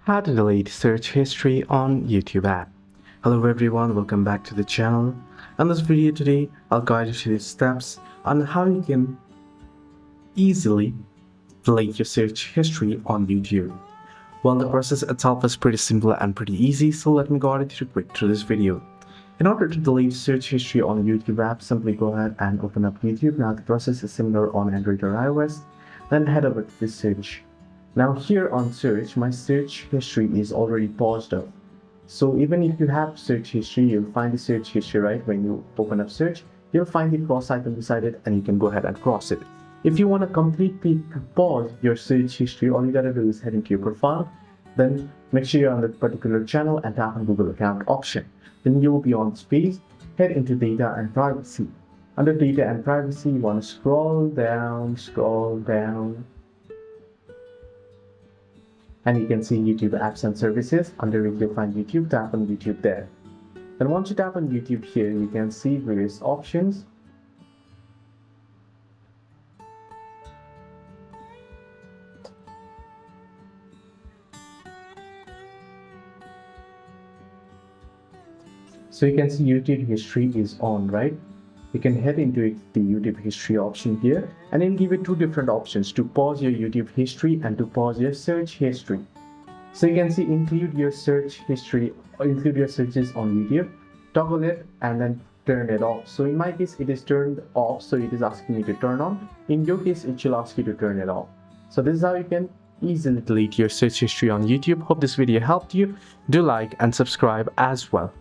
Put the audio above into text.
How to delete search history on YouTube app. Hello everyone, welcome back to the channel. In this video today, I'll guide you through the steps on how you can easily delete your search history on YouTube. Well, the process itself is pretty simple and pretty easy, so let me guide you through this video. In order to delete search history on YouTube app, simply go ahead and open up YouTube. Now the process is similar on Android or iOS. Then head over to the search. Now here on search, my search history is already paused up. So even if you have search history, you'll find the search history, right? When you open up search, you'll find the cross icon beside it and you can go ahead and cross it. If you want to completely pause your search history, all you gotta do is head into your profile, then make sure you're on that particular channel and tap on Google account option. Then you'll be on this page, head into data and privacy. Under data and privacy, you want to scroll down, and you can see YouTube apps and services. Under it, you'll find YouTube. Tap on YouTube there. Then once you tap on YouTube here, you can see various options. So you can see YouTube history is on, right? You can head into the YouTube history option here, and it'll give you two different options: to pause your YouTube history and to pause your search history. So you can see include your search history or include your searches on YouTube, toggle it and then turn it off. So in my case, it is turned off, so it is asking me to turn on. In your case, it should ask you to turn it off. So this is how you can easily delete your search history on YouTube. Hope this video helped you. Do like and subscribe as well.